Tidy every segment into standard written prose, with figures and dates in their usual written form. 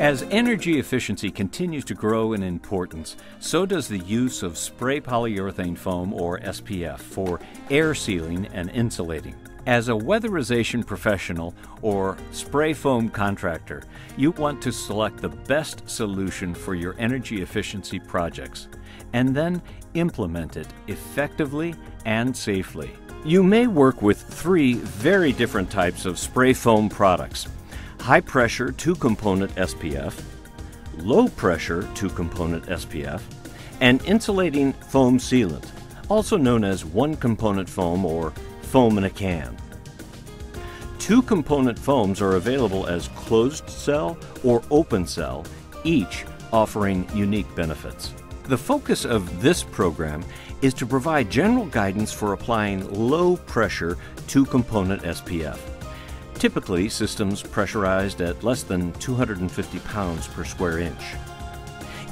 As energy efficiency continues to grow in importance, so does the use of spray polyurethane foam, or SPF, for air sealing and insulating. As a weatherization professional or spray foam contractor, you want to select the best solution for your energy efficiency projects and then implement it effectively and safely. You may work with three very different types of spray foam products: high-pressure 2-component SPF, low-pressure 2-component SPF, and insulating foam sealant, also known as 1-component foam or foam in a can. 2-component foams are available as closed cell or open cell, each offering unique benefits. The focus of this program is to provide general guidance for applying low-pressure 2-component SPF. Typically, systems pressurized at less than 250 pounds per square inch.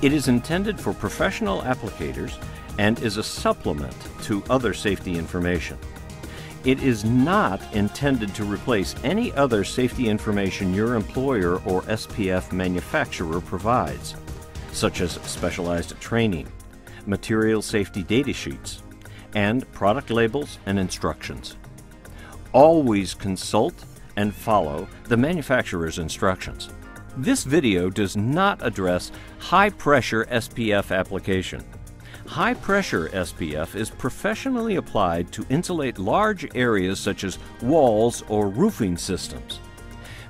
It is intended for professional applicators and is a supplement to other safety information. It is not intended to replace any other safety information your employer or SPF manufacturer provides, such as specialized training, material safety data sheets, and product labels and instructions. Always consult and follow the manufacturer's instructions. This video does not address high-pressure SPF application. High-pressure SPF is professionally applied to insulate large areas such as walls or roofing systems.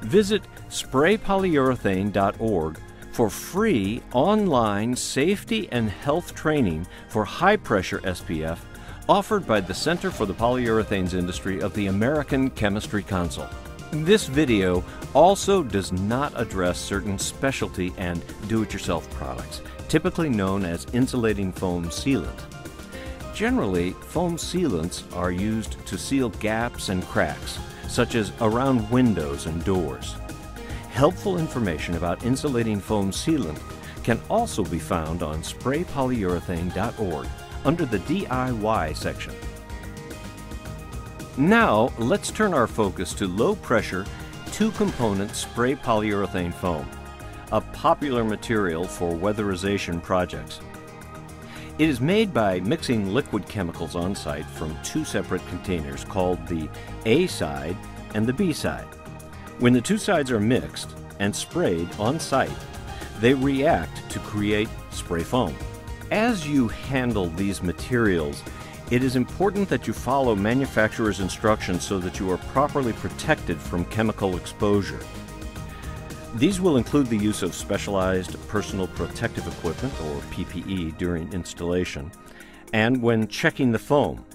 Visit spraypolyurethane.org for free online safety and health training for high-pressure SPF offered by the Center for the Polyurethanes Industry of the American Chemistry Council. This video also does not address certain specialty and do-it-yourself products, typically known as insulating foam sealant. Generally, foam sealants are used to seal gaps and cracks, such as around windows and doors. Helpful information about insulating foam sealant can also be found on spraypolyurethane.org under the DIY section. Now, let's turn our focus to low-pressure 2-component spray polyurethane foam, a popular material for weatherization projects. It is made by mixing liquid chemicals on site from two separate containers called the A side and the B side. When the two sides are mixed and sprayed on site, they react to create spray foam. As you handle these materials, it is important that you follow manufacturer's instructions so that you are properly protected from chemical exposure. These will include the use of specialized personal protective equipment, or PPE, during installation, and when checking the foam.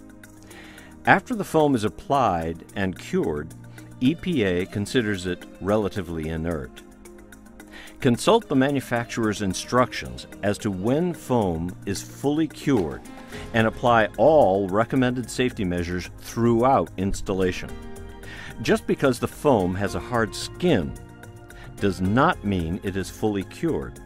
After the foam is applied and cured, EPA considers it relatively inert. Consult the manufacturer's instructions as to when foam is fully cured and apply all recommended safety measures throughout installation. Just because the foam has a hard skin does not mean it is fully cured.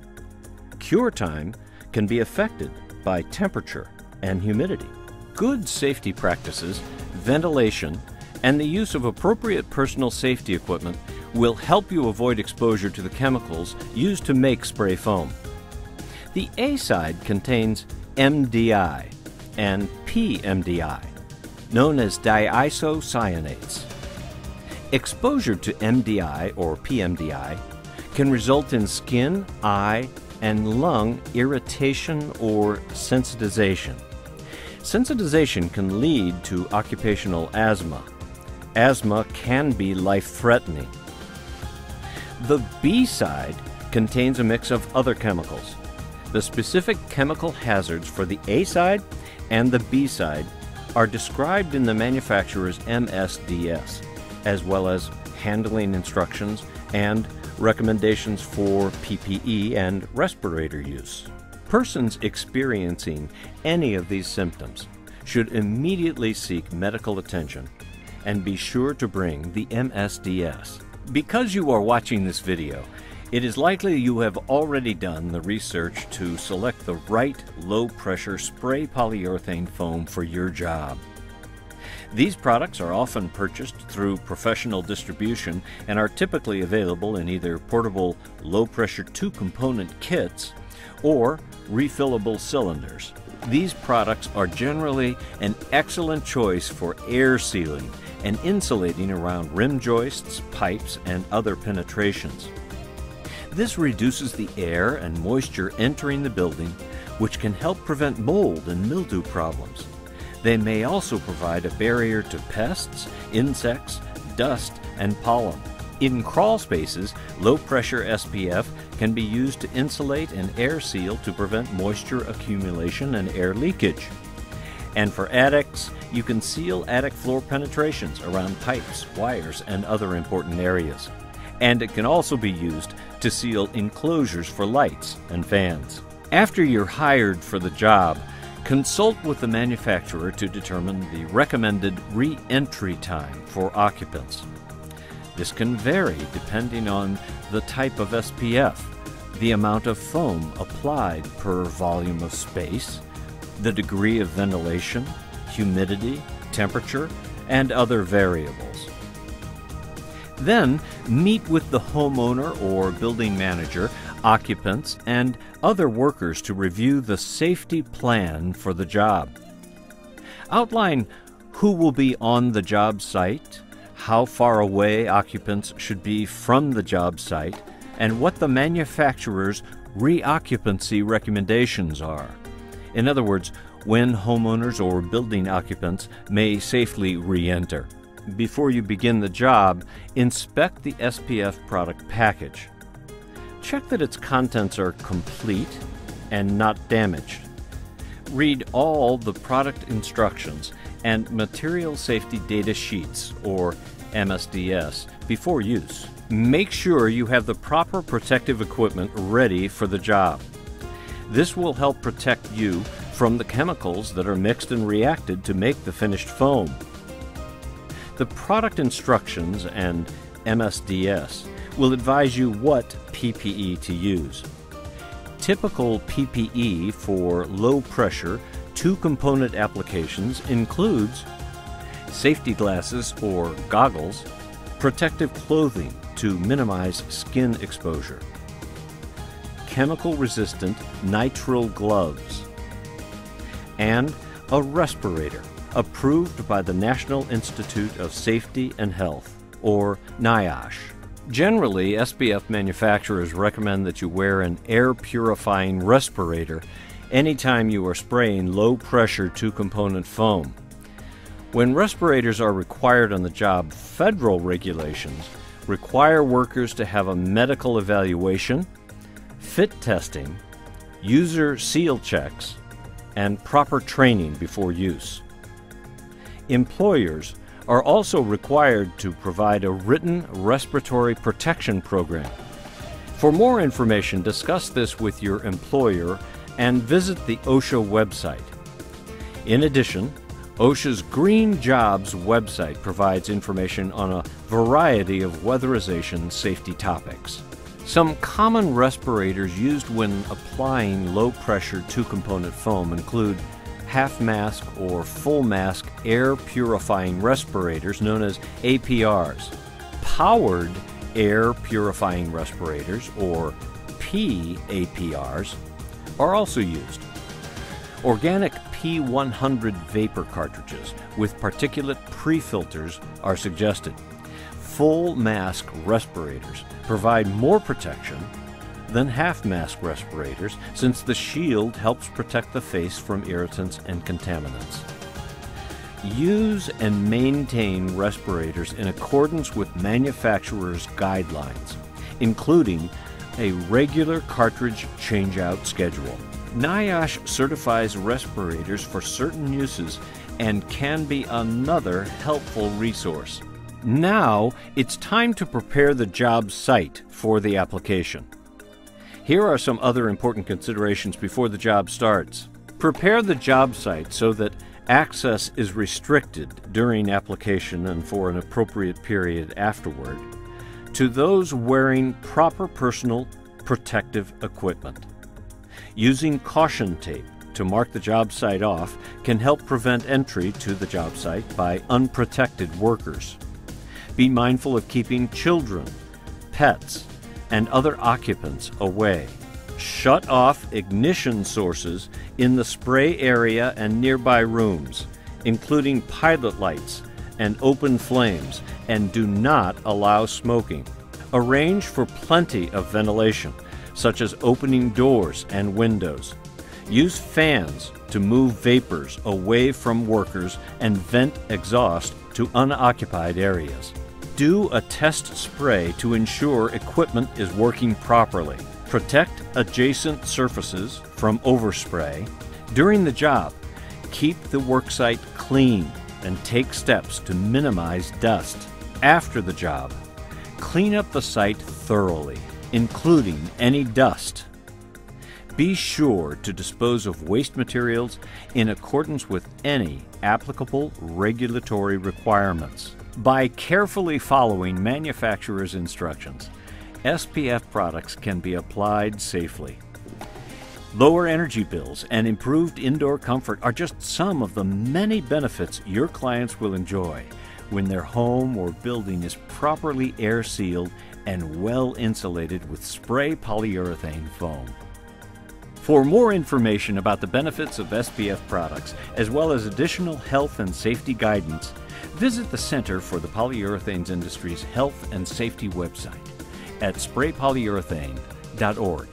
Cure time can be affected by temperature and humidity. Good safety practices, ventilation, and the use of appropriate personal safety equipment will help you avoid exposure to the chemicals used to make spray foam. The A side contains MDI and PMDI, known as diisocyanates. Exposure to MDI or PMDI can result in skin, eye, and lung irritation or sensitization. Sensitization can lead to occupational asthma. Asthma can be life-threatening. The B side contains a mix of other chemicals. The specific chemical hazards for the A side and the B side are described in the manufacturer's MSDS, as well as handling instructions and recommendations for PPE and respirator use. Persons experiencing any of these symptoms should immediately seek medical attention and be sure to bring the MSDS. Because you are watching this video, it is likely you have already done the research to select the right low-pressure spray polyurethane foam for your job. These products are often purchased through professional distribution and are typically available in either portable low-pressure two-component kits or refillable cylinders. These products are generally an excellent choice for air sealing and insulating around rim joists, pipes, and other penetrations. This reduces the air and moisture entering the building, which can help prevent mold and mildew problems. They may also provide a barrier to pests, insects, dust, and pollen. In crawl spaces, low-pressure SPF can be used to insulate and air seal to prevent moisture accumulation and air leakage. And for attics, you can seal attic floor penetrations around pipes, wires, and other important areas. And it can also be used to seal enclosures for lights and fans. After you're hired for the job, consult with the manufacturer to determine the recommended re-entry time for occupants. This can vary depending on the type of SPF, the amount of foam applied per volume of space, the degree of ventilation, humidity, temperature, and other variables. Then, meet with the homeowner or building manager, occupants, and other workers to review the safety plan for the job. Outline who will be on the job site, how far away occupants should be from the job site, and what the manufacturer's reoccupancy recommendations are. In other words, when homeowners or building occupants may safely re-enter. Before you begin the job, inspect the SPF product package. Check that its contents are complete and not damaged. Read all the product instructions and material safety data sheets, or MSDS, before use. Make sure you have the proper protective equipment ready for the job. This will help protect you from the chemicals that are mixed and reacted to make the finished foam. The product instructions and MSDS will advise you what PPE to use. Typical PPE for low-pressure, two-component applications includes safety glasses or goggles, protective clothing to minimize skin exposure, chemical-resistant nitrile gloves, and a respirator approved by the National Institute of Safety and Health, or NIOSH. Generally, SPF manufacturers recommend that you wear an air-purifying respirator anytime you are spraying low-pressure two-component foam. When respirators are required on the job, federal regulations require workers to have a medical evaluation, fit testing, user seal checks, and proper training before use. Employers are also required to provide a written respiratory protection program. For more information, discuss this with your employer and visit the OSHA website. In addition, OSHA's Green Jobs website provides information on a variety of weatherization safety topics. Some common respirators used when applying low-pressure two-component foam include half-mask or full-mask air-purifying respirators known as APRs. Powered air-purifying respirators, or PAPRs, are also used. Organic P100 vapor cartridges with particulate pre-filters are suggested. Full-mask respirators provide more protection than half-mask respirators, since the shield helps protect the face from irritants and contaminants. Use and maintain respirators in accordance with manufacturer's guidelines, including a regular cartridge change-out schedule. NIOSH certifies respirators for certain uses and can be another helpful resource. Now, it's time to prepare the job site for the application. Here are some other important considerations before the job starts. Prepare the job site so that access is restricted during application and for an appropriate period afterward to those wearing proper personal protective equipment. Using caution tape to mark the job site off can help prevent entry to the job site by unprotected workers. Be mindful of keeping children, pets, and other occupants away. Shut off ignition sources in the spray area and nearby rooms, including pilot lights and open flames, and do not allow smoking. Arrange for plenty of ventilation, such as opening doors and windows. Use fans to move vapors away from workers and vent exhaust to unoccupied areas. Do a test spray to ensure equipment is working properly. Protect adjacent surfaces from overspray. During the job, keep the worksite clean and take steps to minimize dust. After the job, clean up the site thoroughly, including any dust. Be sure to dispose of waste materials in accordance with any applicable regulatory requirements. By carefully following manufacturer's instructions, SPF products can be applied safely. Lower energy bills and improved indoor comfort are just some of the many benefits your clients will enjoy when their home or building is properly air sealed and well insulated with spray polyurethane foam. For more information about the benefits of SPF products, as well as additional health and safety guidance, visit the Center for the Polyurethanes Industry's Health and Safety website at spraypolyurethane.org.